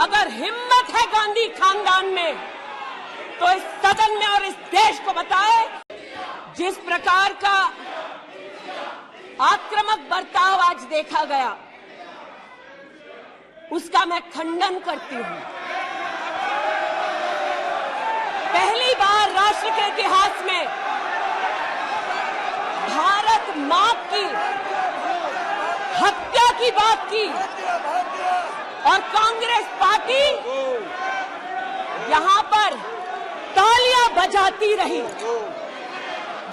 अगर हिम्मत है गांधी खानदान में तो इस सदन में और इस देश को बताए, जिस प्रकार का आक्रामक बर्ताव आज देखा गया उसका मैं खंडन करती हूं। पहली बार राष्ट्र के इतिहास में भारत मां की हत्या की बात की और कांग्रेस पार्टी यहां पर तालियां बजाती रही।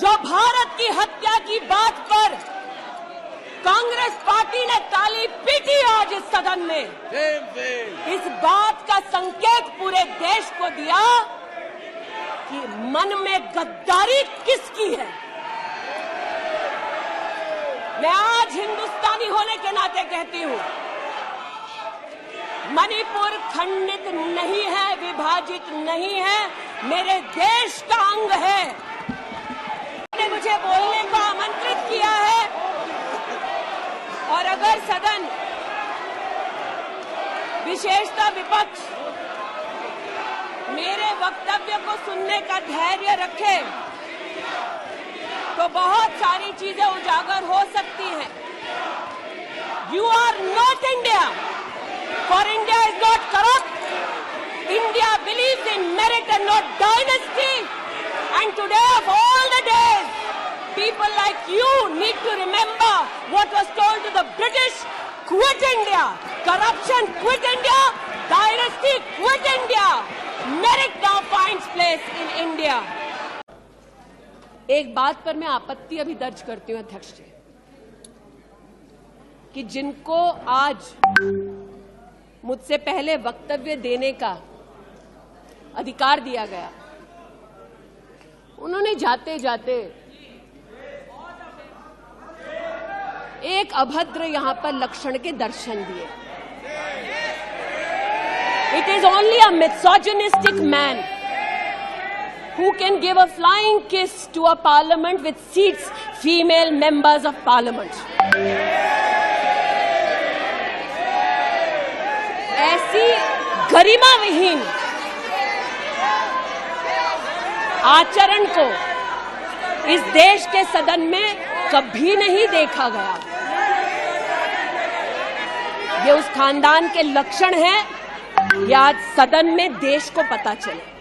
जो भारत की हत्या की बात पर कांग्रेस पार्टी ने ताली पीटी आज इस सदन में, इस बात का संकेत पूरे देश को दिया कि मन में गद्दारी किसकी है। मैं आज हिंदुस्तानी होने के नाते कहती हूं, मणिपुर खंडित नहीं है, विभाजित नहीं है, मेरे देश का अंग है। ने मुझे बोलने को आमंत्रित किया है और अगर सदन, विशेषतः विपक्ष, मेरे वक्तव्य को सुनने का धैर्य रखे तो बहुत सारी चीजें उजागर हो सकती हैं। You are not India, for India is not corrupt, India believes in merit and not dynasty, and today of all the days people like you need to remember what was told to the British: quit India, corruption quit India, dynasty quit India, merit now finds place in India. एक बात पर मैं आपत्ति अभी दर्ज करती हूं अध्यक्ष जी, कि जिनको आज मुझसे पहले वक्तव्य देने का अधिकार दिया गया, उन्होंने जाते जाते एक अभद्र यहां पर लक्षण के दर्शन दिए। It is only a misogynistic man who can give a flying kiss to a parliament which seats female members of parliament. ऐसी गरिमा विहीन आचरण को इस देश के सदन में कभी नहीं देखा गया। ये उस खानदान के लक्षण हैं, ये आज सदन में देश को पता चले।